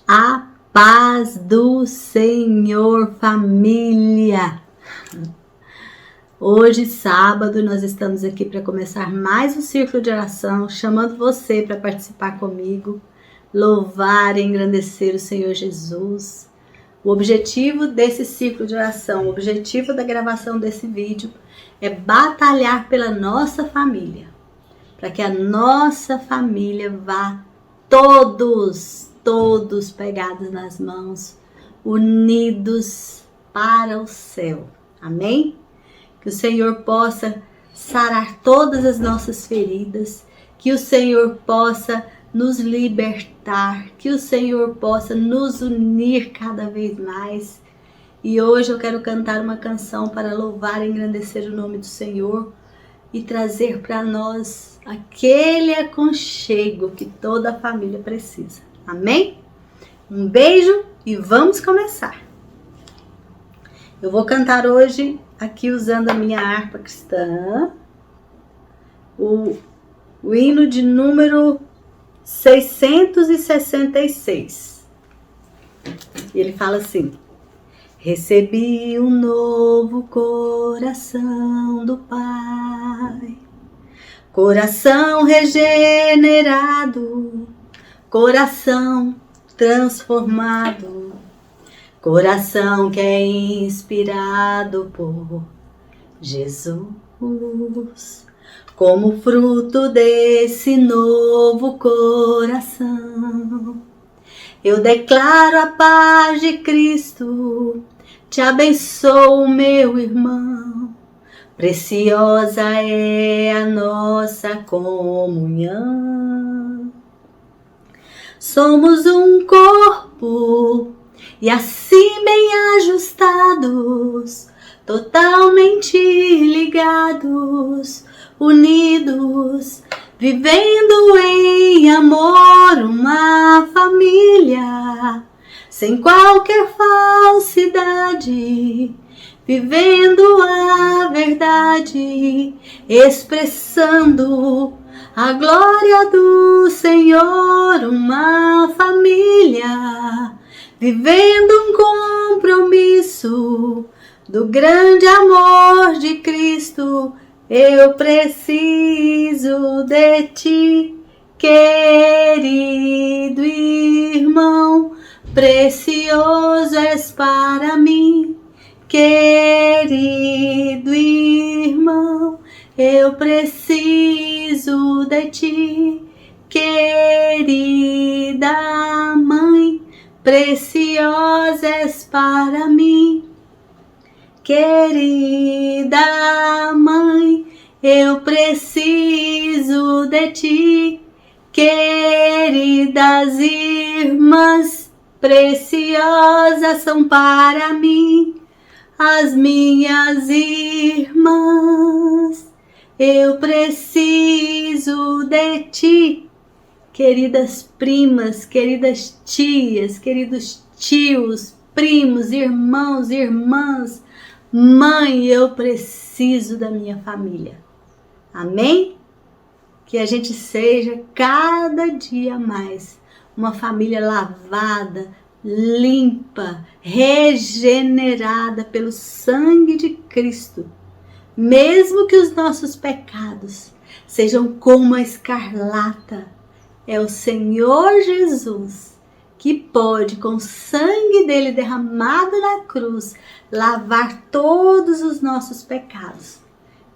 A paz do Senhor, família! Hoje, sábado, nós estamos aqui para começar mais um círculo de oração, chamando você para participar comigo, louvar e engrandecer o Senhor Jesus. O objetivo desse círculo de oração, o objetivo da gravação desse vídeo é batalhar pela nossa família, para que a nossa família vá todos pegados nas mãos, unidos para o céu. Amém? Que o Senhor possa sarar todas as nossas feridas, que o Senhor possa nos libertar, que o Senhor possa nos unir cada vez mais. E hoje eu quero cantar uma canção para louvar e engrandecer o nome do Senhor e trazer para nós aquele aconchego que toda a família precisa. Amém? Um beijo e vamos começar. Eu vou cantar hoje aqui usando a minha harpa cristã, o hino de número 666. E ele fala assim: recebi um novo coração do Pai, coração regenerado, coração transformado, coração que é inspirado por Jesus. Como fruto desse novo coração, eu declaro a paz de Cristo, te abençoo, meu irmão. Preciosa é a nossa comunhão. Somos um corpo e assim bem ajustados, totalmente ligados, unidos, vivendo em amor uma família, sem qualquer falsidade, vivendo a verdade, expressando a glória do Senhor, uma família, vivendo um compromisso do grande amor de Cristo. Eu preciso de ti, querido irmão, precioso és para mim, querido irmão. Eu preciso de ti, querida mãe, preciosa és para mim, querida mãe. Eu preciso de ti, queridas irmãs, preciosas são para mim as minhas irmãs. Eu preciso de ti, queridas primas, queridas tias, queridos tios, primos, irmãos, irmãs. Mãe, eu preciso da minha família. Amém? Que a gente seja cada dia mais uma família lavada, limpa, regenerada pelo sangue de Cristo. Mesmo que os nossos pecados sejam como a escarlata, é o Senhor Jesus que pode, com o sangue dele derramado na cruz, lavar todos os nossos pecados.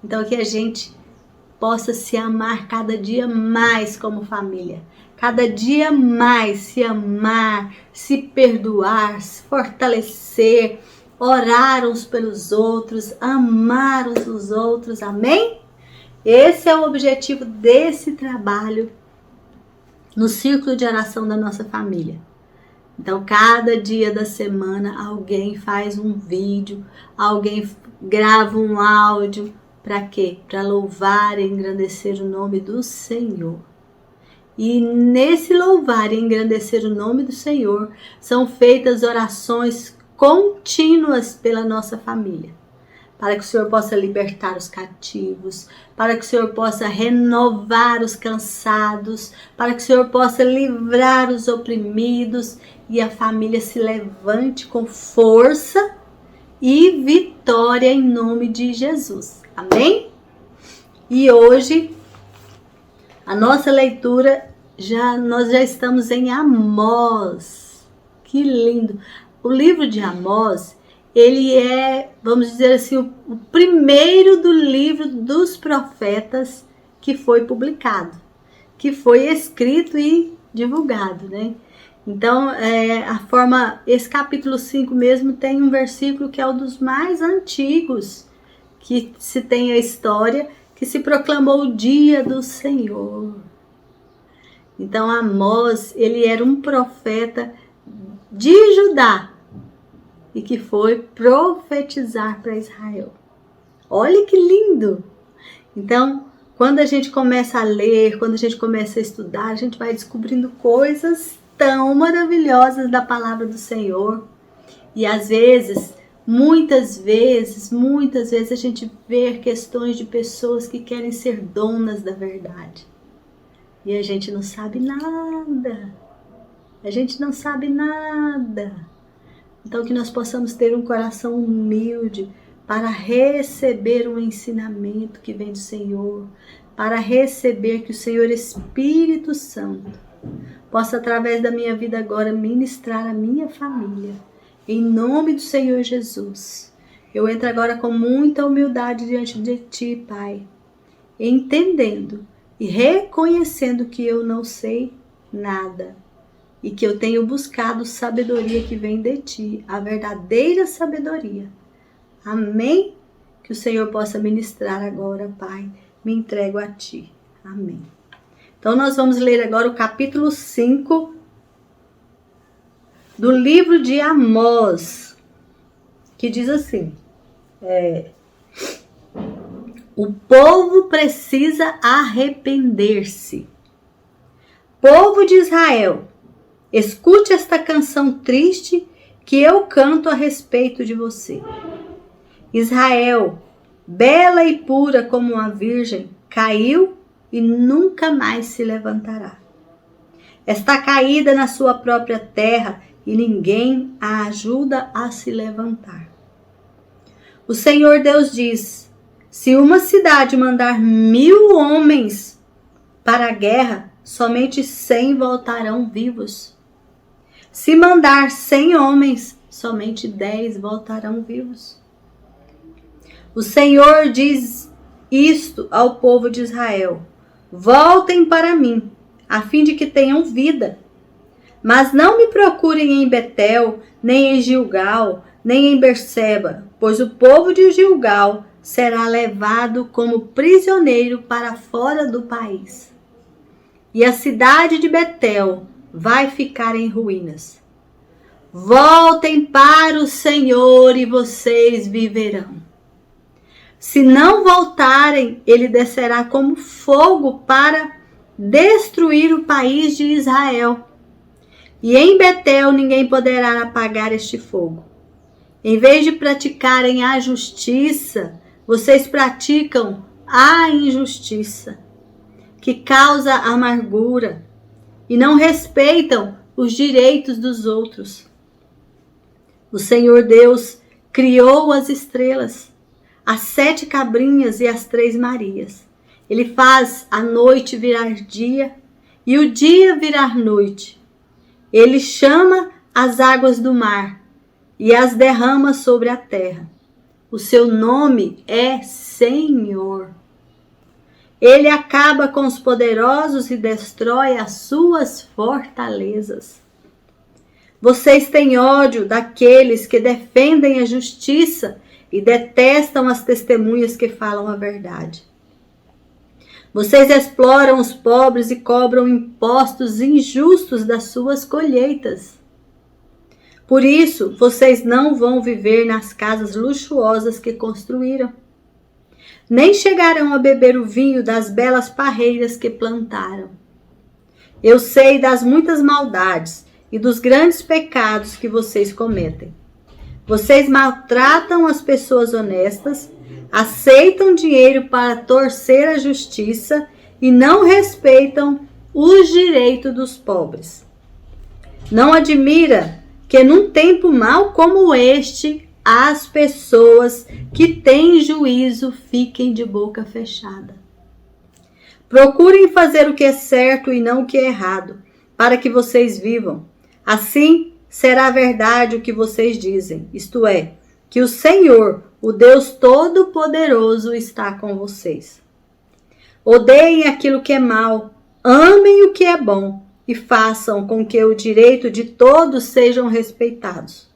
Então que a gente possa se amar cada dia mais como família, cada dia mais se amar, se perdoar, se fortalecer, orar uns pelos outros, amar uns os outros. Amém? Esse é o objetivo desse trabalho no círculo de oração da nossa família. Então, cada dia da semana, alguém faz um vídeo, alguém grava um áudio. Para quê? Para louvar e engrandecer o nome do Senhor. E nesse louvar e engrandecer o nome do Senhor, são feitas orações contínuas pela nossa família. para que o Senhor possa libertar os cativos, para que o Senhor possa renovar os cansados, para que o Senhor possa livrar os oprimidos e a família se levante com força e vitória em nome de Jesus. Amém? E hoje a nossa leitura, nós já estamos em Amós. Que lindo! O livro de Amós, ele é, vamos dizer assim, o primeiro do livro dos profetas que foi publicado, que foi escrito e divulgado, né? Então, esse capítulo 5 mesmo tem um versículo que é um dos mais antigos que se tem a história, que se proclamou o dia do Senhor. Então, Amós, ele era um profeta de Judá e que foi profetizar para Israel. Olha que lindo! Então, quando a gente começa a ler, quando a gente começa a estudar, a gente vai descobrindo coisas tão maravilhosas da palavra do Senhor. E às vezes, muitas vezes a gente vê questões de pessoas que querem ser donas da verdade. E a gente não sabe nada. A gente não sabe nada. Então que nós possamos ter um coração humilde para receber um ensinamento que vem do Senhor, para receber que o Senhor Espírito Santo possa através da minha vida agora ministrar a minha família. Em nome do Senhor Jesus. Eu entro agora com muita humildade diante de Ti, Pai, entendendo e reconhecendo que eu não sei nada e que eu tenho buscado sabedoria que vem de Ti, a verdadeira sabedoria. Amém? Que o Senhor possa ministrar agora, Pai. Me entrego a Ti. Amém. Então nós vamos ler agora o capítulo 5 do livro de Amós, que diz assim: o povo precisa arrepender-se. Povo de Israel, escute esta canção triste que eu canto a respeito de você. Israel, bela e pura como uma virgem, caiu e nunca mais se levantará. Está caída na sua própria terra e ninguém a ajuda a se levantar. O Senhor Deus diz: se uma cidade mandar 1000 homens para a guerra, somente 100 voltarão vivos. Se mandar 100 homens, somente 10 voltarão vivos. O Senhor diz isto ao povo de Israel: voltem para mim, a fim de que tenham vida. Mas não me procurem em Betel, nem em Gilgal, nem em Berseba, pois o povo de Gilgal será levado como prisioneiro para fora do país. E a cidade de Betel vai ficar em ruínas. Voltem para o Senhor e vocês viverão. Se não voltarem, ele descerá como fogo para destruir o país de Israel. E em Betel ninguém poderá apagar este fogo. Em vez de praticarem a justiça, vocês praticam a injustiça, que causa amargura, e não respeitam os direitos dos outros. O Senhor Deus criou as estrelas, as 7 cabrinhas e as 3 Marias. Ele faz a noite virar dia e o dia virar noite. Ele chama as águas do mar e as derrama sobre a terra. O seu nome é Senhor. Ele acaba com os poderosos e destrói as suas fortalezas. Vocês têm ódio daqueles que defendem a justiça e detestam as testemunhas que falam a verdade. Vocês exploram os pobres e cobram impostos injustos das suas colheitas. Por isso, vocês não vão viver nas casas luxuosas que construíram, nem chegarão a beber o vinho das belas parreiras que plantaram. Eu sei das muitas maldades e dos grandes pecados que vocês cometem. Vocês maltratam as pessoas honestas, aceitam dinheiro para torcer a justiça e não respeitam os direitos dos pobres. Não admira que num tempo mau como este, as pessoas que têm juízo fiquem de boca fechada. Procurem fazer o que é certo e não o que é errado, para que vocês vivam. Assim será verdade o que vocês dizem, isto é, que o Senhor, o Deus Todo-Poderoso, está com vocês. Odeiem aquilo que é mal, amem o que é bom e façam com que o direito de todos sejam respeitados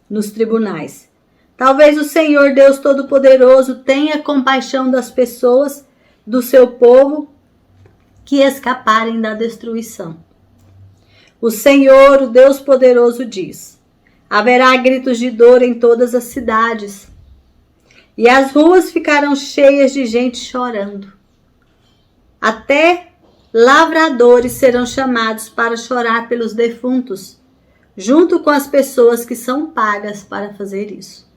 nos tribunais. Talvez o Senhor, Deus Todo-Poderoso, tenha compaixão das pessoas do seu povo que escaparem da destruição. O Senhor, o Deus Poderoso, diz: haverá gritos de dor em todas as cidades, e as ruas ficarão cheias de gente chorando. Até lavradores serão chamados para chorar pelos defuntos, junto com as pessoas que são pagas para fazer isso.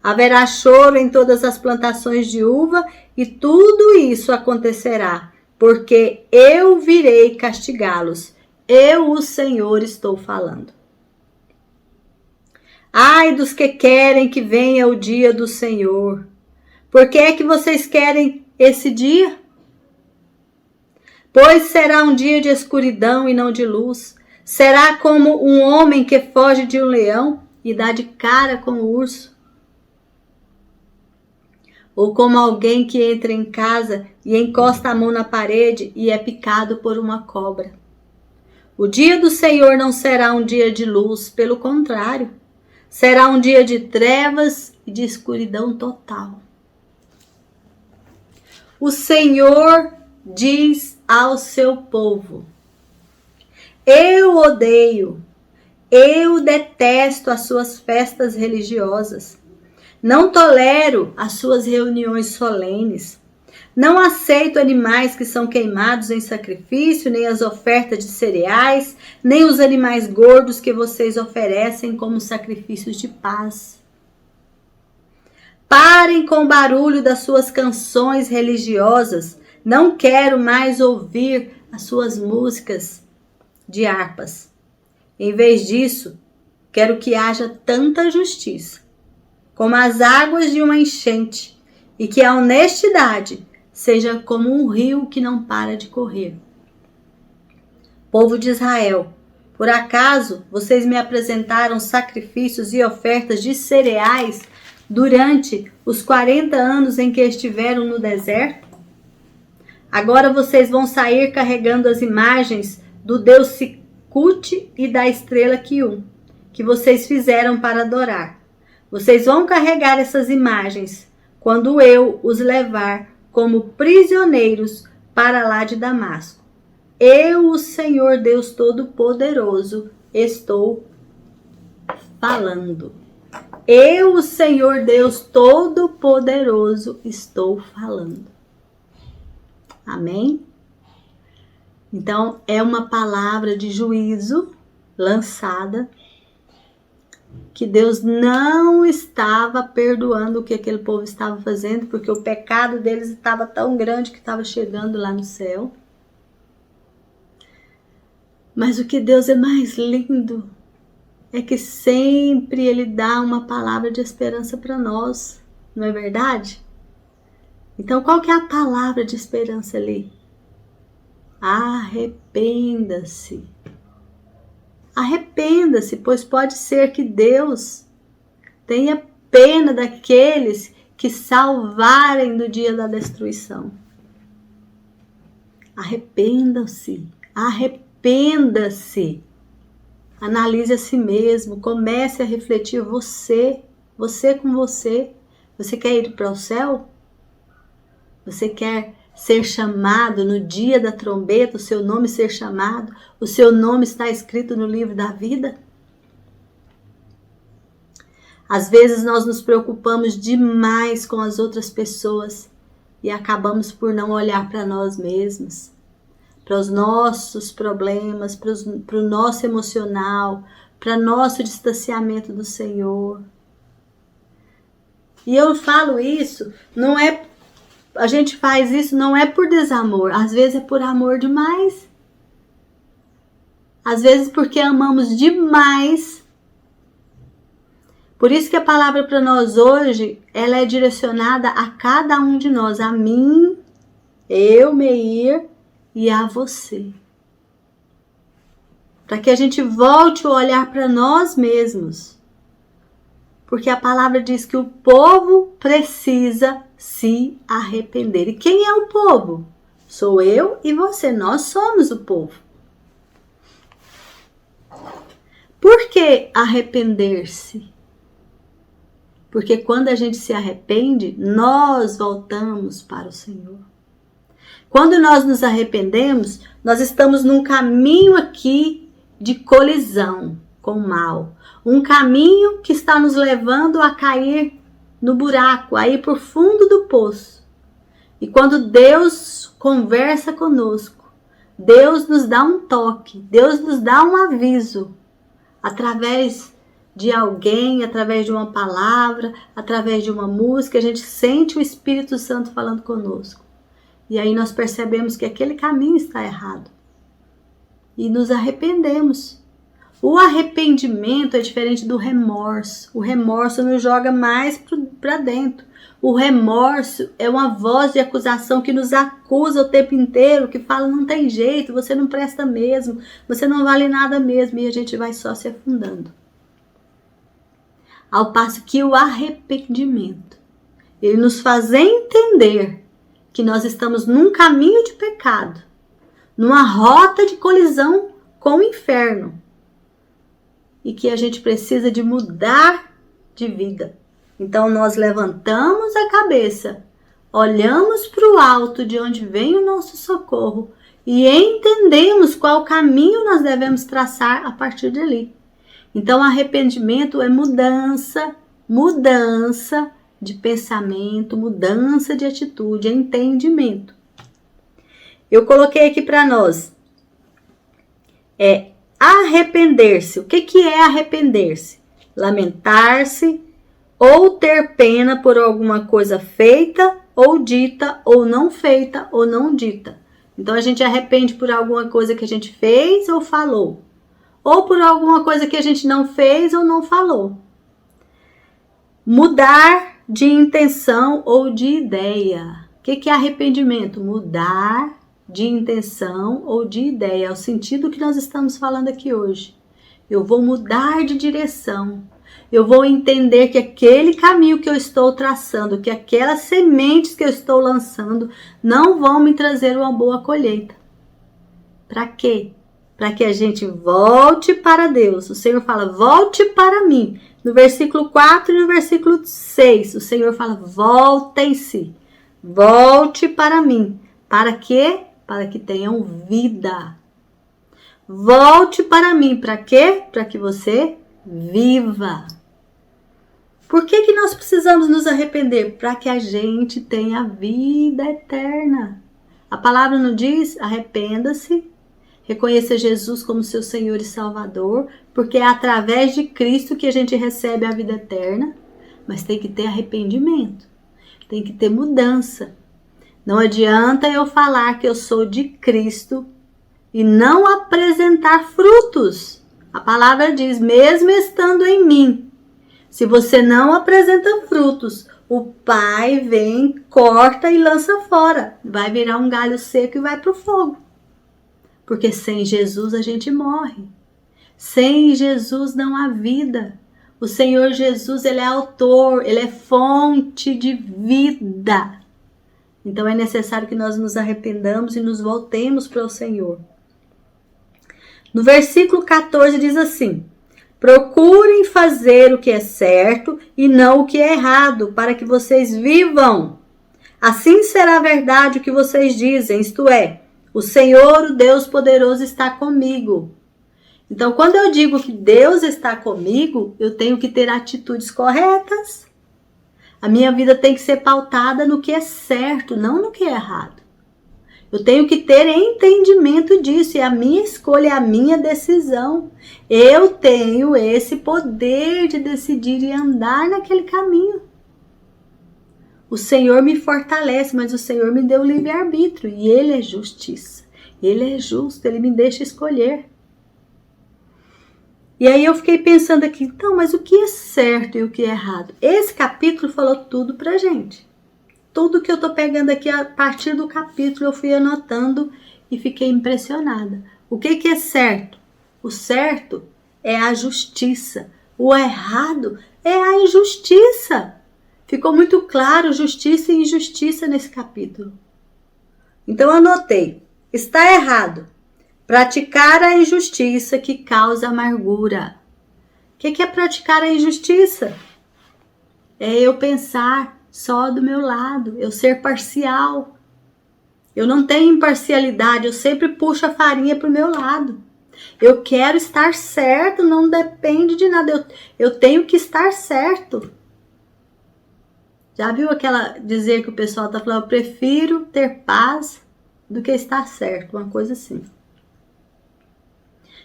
Haverá choro em todas as plantações de uva, e tudo isso acontecerá, porque eu virei castigá-los. Eu, o Senhor, estou falando. Ai dos que querem que venha o dia do Senhor. Por que é que vocês querem esse dia? Pois será um dia de escuridão e não de luz. Será como um homem que foge de um leão e dá de cara com o urso. Ou como alguém que entra em casa e encosta a mão na parede e é picado por uma cobra. O dia do Senhor não será um dia de luz, pelo contrário, será um dia de trevas e de escuridão total. O Senhor diz ao seu povo: eu odeio, eu detesto as suas festas religiosas. Não tolero as suas reuniões solenes. Não aceito animais que são queimados em sacrifício, nem as ofertas de cereais, nem os animais gordos que vocês oferecem como sacrifícios de paz. Parem com o barulho das suas canções religiosas. Não quero mais ouvir as suas músicas de harpas. Em vez disso, quero que haja tanta justiça como as águas de uma enchente, e que a honestidade seja como um rio que não para de correr. Povo de Israel, por acaso vocês me apresentaram sacrifícios e ofertas de cereais durante os 40 anos em que estiveram no deserto? Agora vocês vão sair carregando as imagens do Deus Sicut e da estrela Quium, que vocês fizeram para adorar. Vocês vão carregar essas imagens quando eu os levar como prisioneiros para lá de Damasco. Eu, o Senhor Deus Todo-Poderoso, estou falando. Eu, o Senhor Deus Todo-Poderoso, estou falando. Amém? Então, é uma palavra de juízo lançada, que Deus não estava perdoando o que aquele povo estava fazendo, porque o pecado deles estava tão grande que estava chegando lá no céu. Mas o que Deus é mais lindo é que sempre Ele dá uma palavra de esperança para nós, não é verdade? Então, qual que é a palavra de esperança ali? Arrependa-se. Arrependa-se, pois pode ser que Deus tenha pena daqueles que salvarem no dia da destruição. Arrependa-se, arrependa-se. Analise a si mesmo, comece a refletir você com você. Você quer ir para o céu? Você quer ser chamado no dia da trombeta, o seu nome ser chamado, o seu nome está escrito no livro da vida? Às vezes nós nos preocupamos demais com as outras pessoas e acabamos por não olhar para nós mesmos, para os nossos problemas, para o nosso emocional, para nosso distanciamento do Senhor. E eu falo isso, não é, a gente faz isso não é por desamor, às vezes é por amor demais. Às vezes porque amamos demais. Por isso que a palavra para nós hoje, ela é direcionada a cada um de nós, a mim, eu, Meir, e a você. Para que a gente volte a olhar para nós mesmos. Porque a palavra diz que o povo precisa se arrepender. E quem é o povo? Sou eu e você, nós somos o povo. Por que arrepender-se? Porque quando a gente se arrepende, nós voltamos para o Senhor. Quando nós nos arrependemos, nós estamos num caminho aqui de colisão com o mal. Um caminho que está nos levando a cair no buraco, a ir para o fundo do poço. E quando Deus conversa conosco, Deus nos dá um toque, Deus nos dá um aviso, através de alguém, através de uma palavra, através de uma música, a gente sente o Espírito Santo falando conosco. E aí nós percebemos que aquele caminho está errado. E nos arrependemos. O arrependimento é diferente do remorso. O remorso nos joga mais para dentro. O remorso é uma voz de acusação que nos acusa o tempo inteiro, que fala, não tem jeito, você não presta mesmo, você não vale nada mesmo, e a gente vai só se afundando. Ao passo que o arrependimento, ele nos faz entender que nós estamos num caminho de pecado, numa rota de colisão com o inferno, e que a gente precisa de mudar de vida. Então nós levantamos a cabeça, olhamos para o alto de onde vem o nosso socorro e entendemos qual caminho nós devemos traçar a partir dali. Então arrependimento é mudança de pensamento, mudança de atitude, é entendimento. Eu coloquei aqui para nós, arrepender-se. O que é arrepender-se? Lamentar-se ou ter pena por alguma coisa feita ou dita, ou não feita ou não dita. Então a gente arrepende por alguma coisa que a gente fez ou falou, ou por alguma coisa que a gente não fez ou não falou. Mudar de intenção ou de ideia. O que é arrependimento? Mudar de intenção ou de ideia. É o sentido que nós estamos falando aqui hoje. Eu vou mudar de direção. Eu vou entender que aquele caminho que eu estou traçando, que aquelas sementes que eu estou lançando, não vão me trazer uma boa colheita. Para quê? Para que a gente volte para Deus. O Senhor fala, volte para mim. No versículo 4 e no versículo 6, o Senhor fala, voltem-se. Volte para mim. Para quê? Para que tenham vida. Volte para mim. Para quê? Para que você viva. Por que nós precisamos nos arrepender? Para que a gente tenha vida eterna. A palavra não diz, arrependa-se, reconheça Jesus como seu Senhor e Salvador, porque é através de Cristo que a gente recebe a vida eterna, mas tem que ter arrependimento, tem que ter mudança. Não adianta eu falar que eu sou de Cristo e não apresentar frutos. A palavra diz, mesmo estando em mim, se você não apresenta frutos, o Pai vem, corta e lança fora. Vai virar um galho seco e vai para o fogo. Porque sem Jesus a gente morre. Sem Jesus não há vida. O Senhor Jesus, Ele é autor, Ele é fonte de vida. Então é necessário que nós nos arrependamos e nos voltemos para o Senhor. No versículo 14 diz assim, procurem fazer o que é certo e não o que é errado, para que vocês vivam. Assim será verdade o que vocês dizem, isto é, o Senhor, o Deus poderoso, está comigo. Então, quando eu digo que Deus está comigo, eu tenho que ter atitudes corretas. A minha vida tem que ser pautada no que é certo, não no que é errado. Eu tenho que ter entendimento disso, é a minha escolha, é a minha decisão. Eu tenho esse poder de decidir e andar naquele caminho. O Senhor me fortalece, mas o Senhor me deu livre-arbítrio. E Ele é justiça. Ele é justo, Ele me deixa escolher. E aí eu fiquei pensando aqui, então, mas o que é certo e o que é errado? Esse capítulo falou tudo pra gente. Tudo que eu tô pegando aqui, a partir do capítulo, eu fui anotando e fiquei impressionada. O que é certo? O certo é a justiça. O errado é a injustiça. Ficou muito claro justiça e injustiça nesse capítulo. Então eu anotei. Está errado praticar a injustiça que causa amargura. O que é praticar a injustiça? É eu pensar só do meu lado, eu ser parcial. Eu não tenho imparcialidade, eu sempre puxo a farinha para o meu lado. Eu quero estar certo, não depende de nada. Eu tenho que estar certo. Já viu aquela dizer que o pessoal está falando, eu prefiro ter paz do que estar certo, uma coisa assim.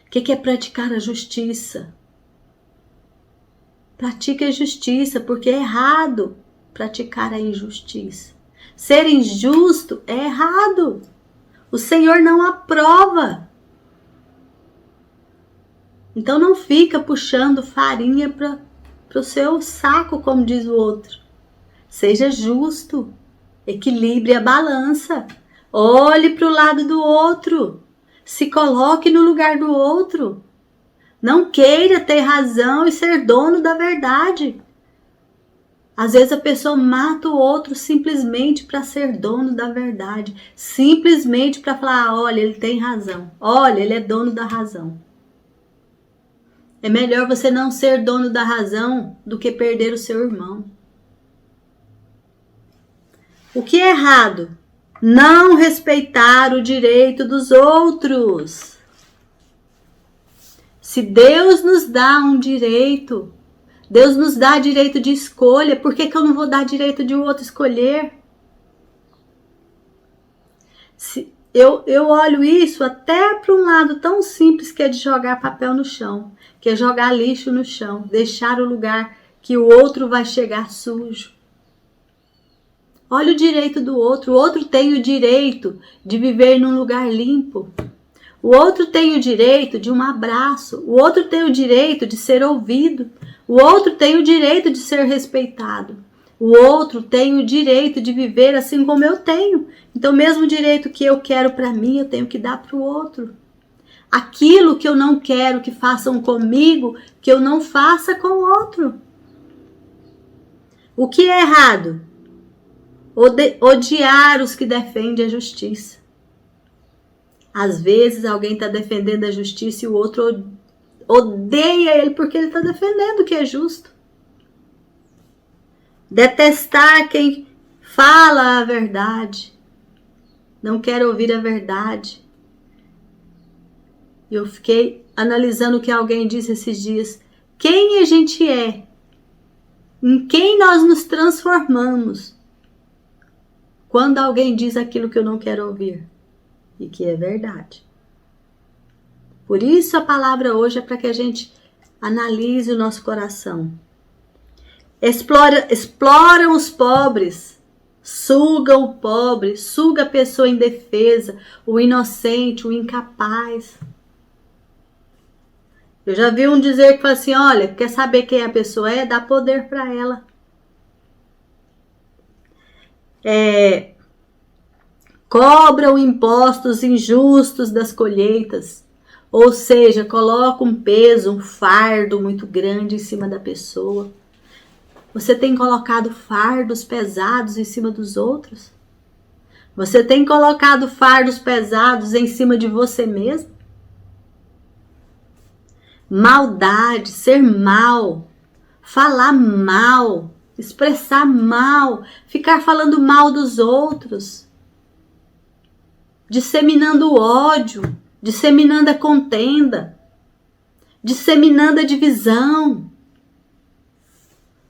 O que é praticar a justiça? Pratique a justiça, porque é errado praticar a injustiça. Ser injusto é errado. O Senhor não aprova. Então não fica puxando farinha para o seu saco, como diz o outro. Seja justo. Equilibre a balança. Olhe para o lado do outro. Se coloque no lugar do outro. Não queira ter razão e ser dono da verdade. Às vezes a pessoa mata o outro simplesmente para ser dono da verdade. Simplesmente para falar, olha, ele tem razão. Olha, ele é dono da razão. É melhor você não ser dono da razão do que perder o seu irmão. O que é errado? Não respeitar o direito dos outros. Se Deus nos dá um direito, Deus nos dá direito de escolha, por que eu não vou dar direito de o outro escolher? Eu olho isso até para um lado tão simples que é de jogar papel no chão, que é jogar lixo no chão, deixar o lugar que o outro vai chegar sujo. Olha o direito do outro. O outro tem o direito de viver num lugar limpo. O outro tem o direito de um abraço. O outro tem o direito de ser ouvido. O outro tem o direito de ser respeitado. O outro tem o direito de viver assim como eu tenho. Então, mesmo direito que eu quero para mim, eu tenho que dar para o outro. Aquilo que eu não quero que façam comigo, que eu não faça com o outro. O que é errado? Odiar os que defendem a justiça. Às vezes alguém está defendendo a justiça e o outro odeia ele porque ele está defendendo o que é justo. Detestar quem fala a verdade. Não quer ouvir a verdade. Eu fiquei analisando o que alguém disse esses dias. Quem a gente é? Em quem nós nos transformamos? Quando alguém diz aquilo que eu não quero ouvir. E que é verdade. Por isso a palavra hoje é para que a gente analise o nosso coração. Exploram os pobres, sugam o pobre, suga a pessoa indefesa, o inocente, o incapaz. Eu já vi um dizer que fala assim, olha, quer saber quem a pessoa é? Dá poder para ela. Cobram impostos injustos das colheitas. Ou seja, coloca um peso, um fardo muito grande em cima da pessoa. Você tem colocado fardos pesados em cima dos outros? Você tem colocado fardos pesados em cima de você mesmo? Maldade, ser mal, falar mal, expressar mal, ficar falando mal dos outros, disseminando ódio, disseminando a contenda, disseminando a divisão.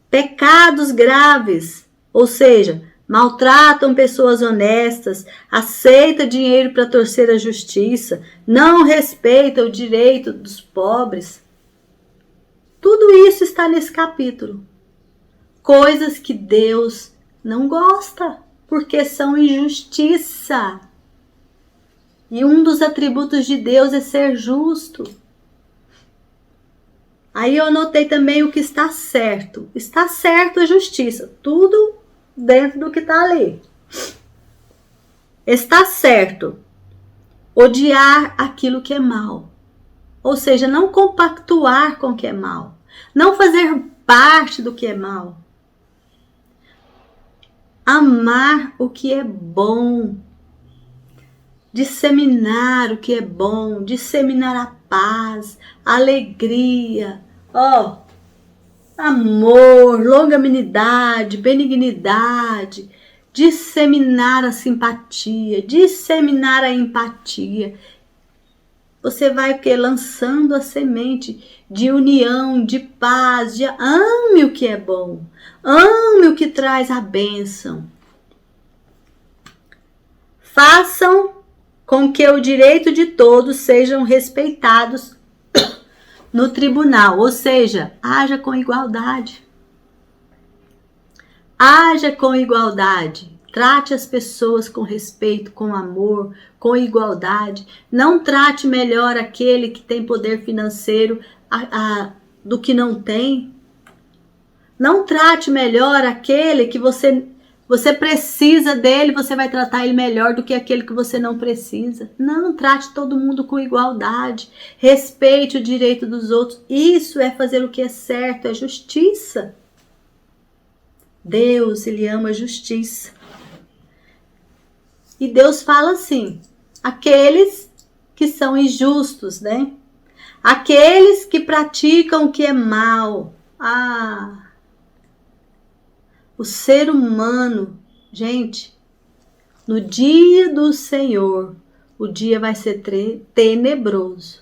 Pecados graves, ou seja, maltratam pessoas honestas, aceita dinheiro para torcer a justiça, não respeita o direito dos pobres. Tudo isso está nesse capítulo. Coisas que Deus Não gosta, porque são injustiça. E um dos atributos de Deus é ser justo. Aí eu anotei também o que está certo. Está certo a justiça. Tudo dentro do que está ali. Está certo odiar aquilo que é mal. Ou seja, não compactuar com o que é mal. Não fazer parte do que é mal. Amar o que é bom. Disseminar o que é bom. Disseminar a paz, a alegria. Amor, longanimidade, benignidade. Disseminar a simpatia. Disseminar a empatia. Você vai lançando a semente de união, de paz, ame o que é bom, ame o que traz a bênção. Façam com que o direito de todos sejam respeitados no tribunal, ou seja, haja com igualdade. Haja com igualdade. Trate as pessoas com respeito, com amor, com igualdade. Não trate melhor aquele que tem poder financeiro do que não tem. Não trate melhor aquele que você precisa dele, você vai tratar ele melhor do que aquele que você não precisa. Não, trate todo mundo com igualdade. Respeite o direito dos outros. Isso é fazer o que é certo, é justiça. Deus, Ele ama a justiça. E Deus fala assim, aqueles que são injustos, né? Aqueles que praticam o que é mal. O ser humano, gente, no dia do Senhor, o dia vai ser tenebroso.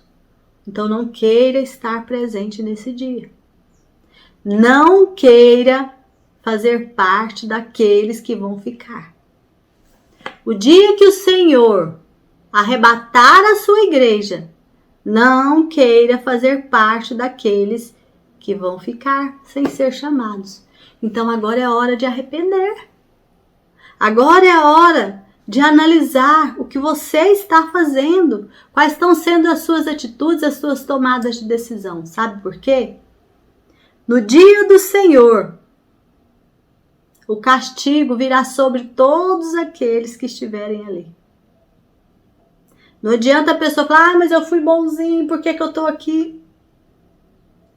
Então não queira estar presente nesse dia. Não queira fazer parte daqueles que vão ficar. O dia que o Senhor arrebatar a sua igreja, não queira fazer parte daqueles que vão ficar sem ser chamados. Então agora é a hora de arrepender. Agora é a hora de analisar o que você está fazendo. Quais estão sendo as suas atitudes, as suas tomadas de decisão. Sabe por quê? No dia do Senhor, o castigo virá sobre todos aqueles que estiverem ali. Não adianta a pessoa falar, mas eu fui bonzinho, por que eu estou aqui?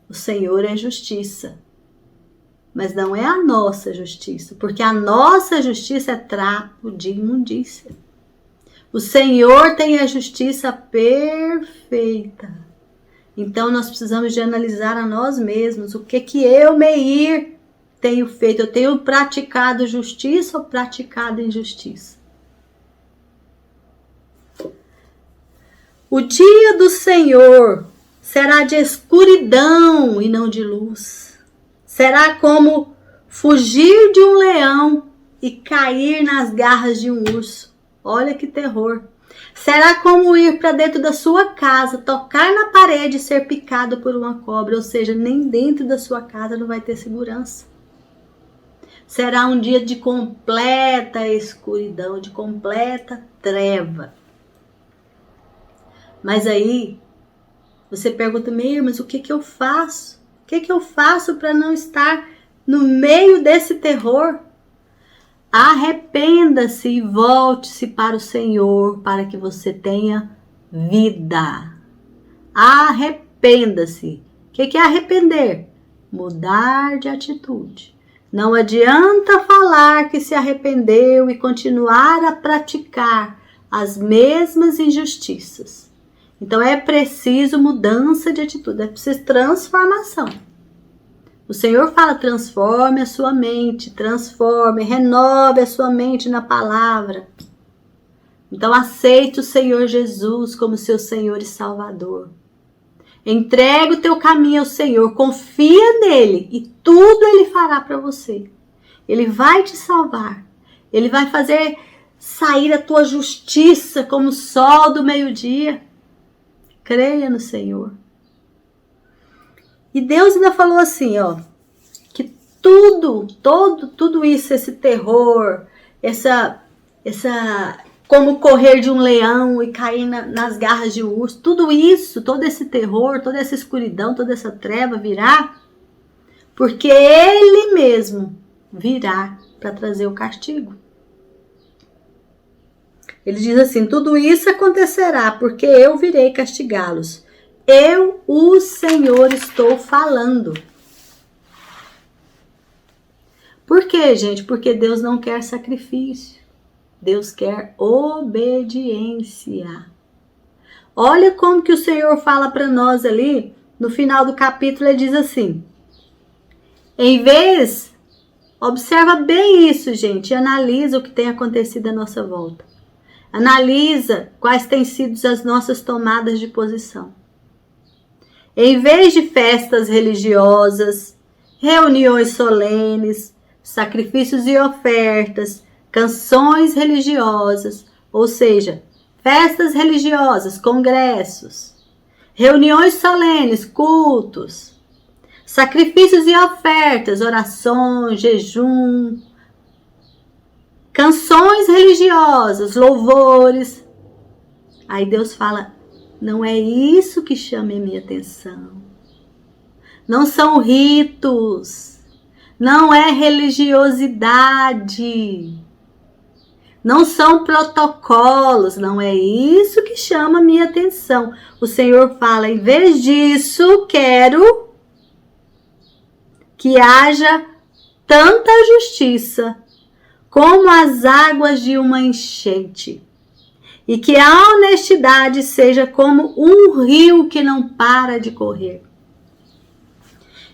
O Senhor é justiça. Mas não é a nossa justiça, porque a nossa justiça é trapo de imundícia. O Senhor tem a justiça perfeita. Então nós precisamos de analisar a nós mesmos, o que eu, Meir, tenho feito. Eu tenho praticado justiça ou praticado injustiça? O dia do Senhor será de escuridão e não de luz. Será como fugir de um leão e cair nas garras de um urso. Olha que terror. Será como ir para dentro da sua casa, tocar na parede e ser picado por uma cobra. Ou seja, nem dentro da sua casa não vai ter segurança. Será um dia de completa escuridão, de completa treva. Mas aí, você pergunta, mas o que eu faço? O que eu faço para não estar no meio desse terror? Arrependa-se e volte-se para o Senhor, para que você tenha vida. Arrependa-se. O que é arrepender? Mudar de atitude. Não adianta falar que se arrependeu e continuar a praticar as mesmas injustiças. Então é preciso mudança de atitude, é preciso transformação. O Senhor fala, transforme a sua mente, transforme, renove a sua mente na palavra. Então aceite o Senhor Jesus como seu Senhor e Salvador. Entrega o teu caminho ao Senhor, confia nele e tudo ele fará para você. Ele vai te salvar, ele vai fazer sair a tua justiça como o sol do meio-dia. Creia no Senhor. E Deus ainda falou assim, que tudo isso, esse terror, como correr de um leão e cair nas garras de um urso, tudo isso, todo esse terror, toda essa escuridão, toda essa treva virá, porque ele mesmo virá para trazer o castigo. Ele diz assim, tudo isso acontecerá porque eu virei castigá-los. Eu, o Senhor, estou falando. Por quê, gente? Porque Deus não quer sacrifício. Deus quer obediência. Olha como que o Senhor fala para nós ali, no final do capítulo, ele diz assim, observa bem isso, gente, e analisa o que tem acontecido à nossa volta. Analisa quais têm sido as nossas tomadas de posição. Em vez de festas religiosas, reuniões solenes, sacrifícios e ofertas, canções religiosas, ou seja, festas religiosas, congressos, reuniões solenes, cultos, sacrifícios e ofertas, orações, jejum, canções religiosas, louvores. Aí Deus fala, não é isso que chama a minha atenção. Não são ritos, não é religiosidade, não são protocolos, não é isso que chama a minha atenção. O Senhor fala, em vez disso, quero que haja tanta justiça como as águas de uma enchente, e que a honestidade seja como um rio que não para de correr.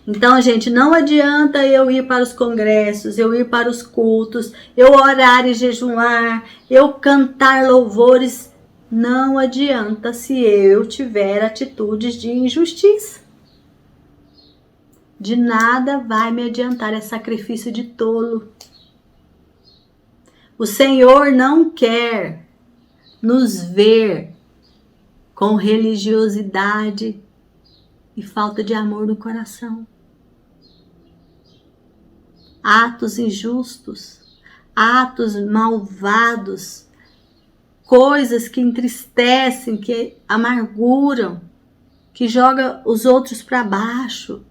Então, gente, não adianta eu ir para os congressos, eu ir para os cultos, eu orar e jejuar, eu cantar louvores. Não adianta se eu tiver atitudes de injustiça. De nada vai me adiantar, é sacrifício de tolo. O Senhor não quer nos ver com religiosidade e falta de amor no coração. Atos injustos, atos malvados, coisas que entristecem, que amarguram, que jogam os outros para baixo.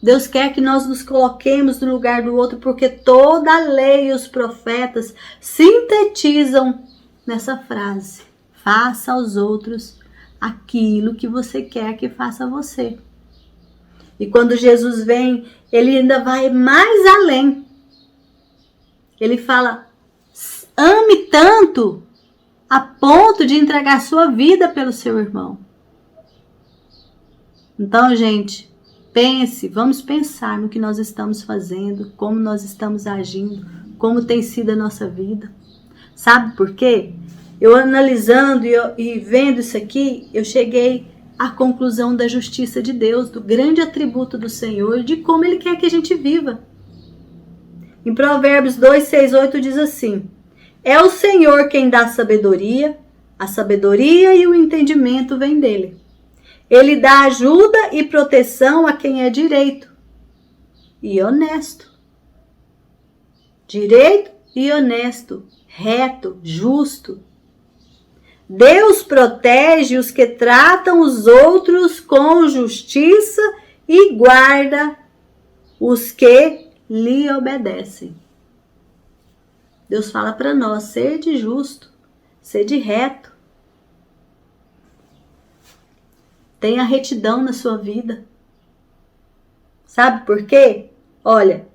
Deus quer que nós nos coloquemos no lugar do outro, porque toda a lei e os profetas sintetizam nessa frase: faça aos outros aquilo que você quer que faça a você. E quando Jesus vem, ele ainda vai mais além. Ele fala, ame tanto a ponto de entregar sua vida pelo seu irmão. Então, gente, vamos pensar no que nós estamos fazendo, como nós estamos agindo, como tem sido a nossa vida. Sabe por quê? Eu analisando e vendo isso aqui, eu cheguei à conclusão da justiça de Deus, do grande atributo do Senhor, de como Ele quer que a gente viva. Em Provérbios 2, 6, 8 diz assim: é o Senhor quem dá sabedoria, a sabedoria e o entendimento vem dele. Ele dá ajuda e proteção a quem é direito e honesto. Direito e honesto, reto, justo. Deus protege os que tratam os outros com justiça e guarda os que lhe obedecem. Deus fala para nós, sede justo, sede reto. Tenha retidão na sua vida. Sabe por quê? Olha,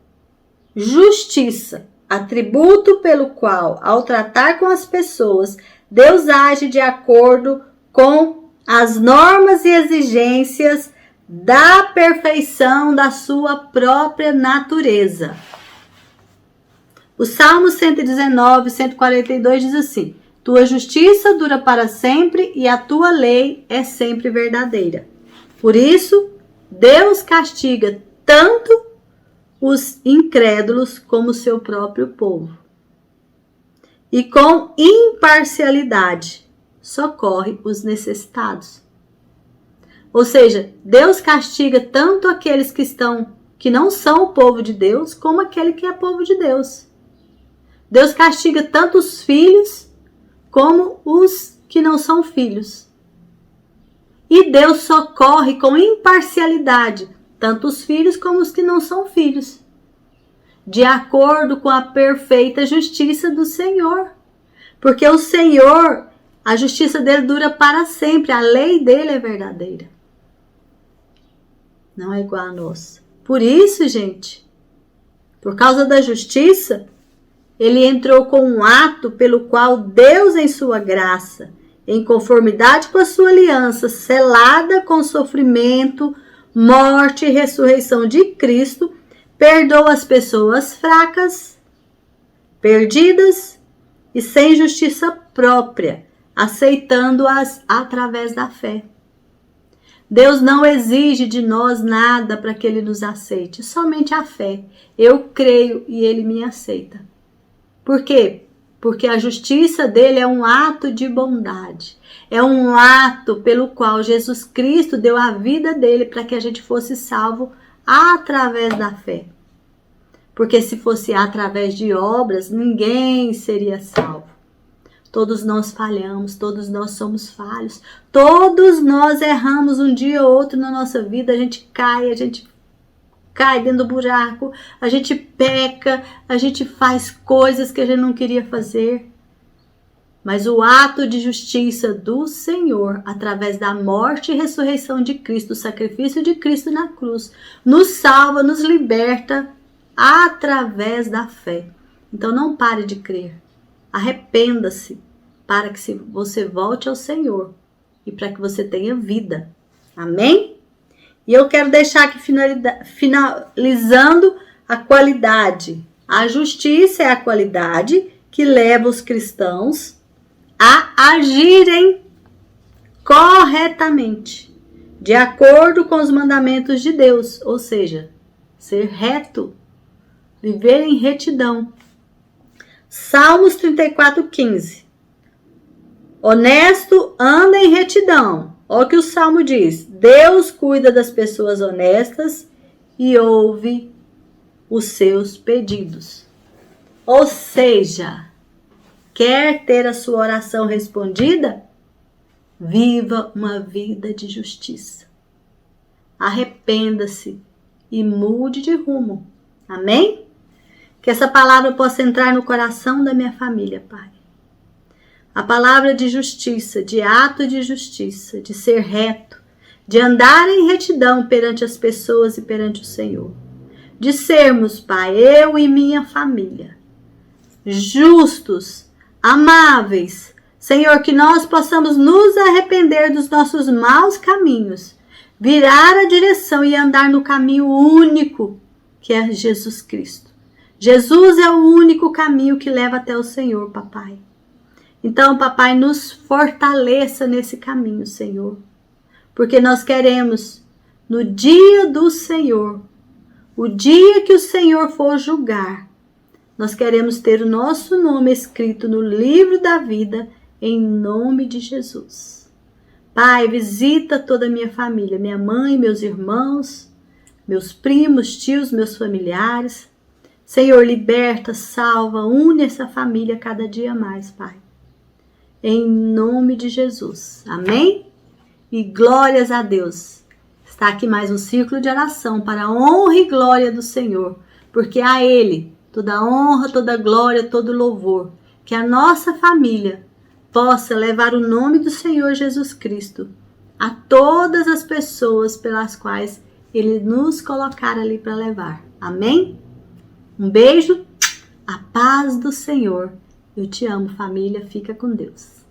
justiça, atributo pelo qual, ao tratar com as pessoas, Deus age de acordo com as normas e exigências da perfeição da sua própria natureza. O Salmo 119, 142 diz assim: tua justiça dura para sempre e a tua lei é sempre verdadeira. Por isso, Deus castiga tanto os incrédulos como o seu próprio povo. E com imparcialidade socorre os necessitados. Ou seja, Deus castiga tanto aqueles que que não são o povo de Deus, como aquele que é povo de Deus. Deus castiga tanto os filhos como os que não são filhos. E Deus socorre com imparcialidade tanto os filhos como os que não são filhos, de acordo com a perfeita justiça do Senhor. Porque o Senhor, a justiça dele dura para sempre, a lei dele é verdadeira. Não é igual a nossa. Por isso, gente, por causa da justiça, ele entrou com um ato pelo qual Deus, em sua graça, em conformidade com a sua aliança, selada com sofrimento, morte e ressurreição de Cristo, perdoa as pessoas fracas, perdidas e sem justiça própria, aceitando-as através da fé. Deus não exige de nós nada para que Ele nos aceite, somente a fé. Eu creio e Ele me aceita. Por quê? Porque a justiça dele é um ato de bondade. É um ato pelo qual Jesus Cristo deu a vida dele para que a gente fosse salvo através da fé. Porque se fosse através de obras, ninguém seria salvo. Todos nós falhamos, todos nós somos falhos, todos nós erramos um dia ou outro na nossa vida, a gente cai dentro do buraco, a gente peca, a gente faz coisas que a gente não queria fazer. Mas o ato de justiça do Senhor, através da morte e ressurreição de Cristo, o sacrifício de Cristo na cruz, nos salva, nos liberta através da fé. Então não pare de crer. Arrependa-se para que você volte ao Senhor e para que você tenha vida. Amém? E eu quero deixar aqui finalizando a qualidade. A justiça é a qualidade que leva os cristãos a agirem corretamente, de acordo com os mandamentos de Deus, ou seja, ser reto, viver em retidão. Salmos 34:15. Honesto anda em retidão. Olha o que o Salmo diz. Deus cuida das pessoas honestas e ouve os seus pedidos. Ou seja, quer ter a sua oração respondida? Viva uma vida de justiça. Arrependa-se e mude de rumo. Amém? Que essa palavra possa entrar no coração da minha família, Pai. A palavra de justiça, de ato de justiça, de ser reto, de andar em retidão perante as pessoas e perante o Senhor. De sermos, Pai, eu e minha família, justos, amáveis. Senhor, que nós possamos nos arrepender dos nossos maus caminhos, virar a direção e andar no caminho único que é Jesus Cristo. Jesus é o único caminho que leva até o Senhor, papai. Então, papai, nos fortaleça nesse caminho, Senhor. Porque nós queremos, no dia do Senhor, o dia que o Senhor for julgar, nós queremos ter o nosso nome escrito no livro da vida, em nome de Jesus. Pai, visita toda a minha família, minha mãe, meus irmãos, meus primos, tios, meus familiares. Senhor, liberta, salva, une essa família cada dia mais, Pai. Em nome de Jesus. Amém? E glórias a Deus. Está aqui mais um círculo de oração para a honra e glória do Senhor. Porque a Ele toda honra, toda glória, todo louvor. Que a nossa família possa levar o nome do Senhor Jesus Cristo a todas as pessoas pelas quais Ele nos colocar ali para levar. Amém? Um beijo, a paz do Senhor. Eu te amo, família. Fica com Deus.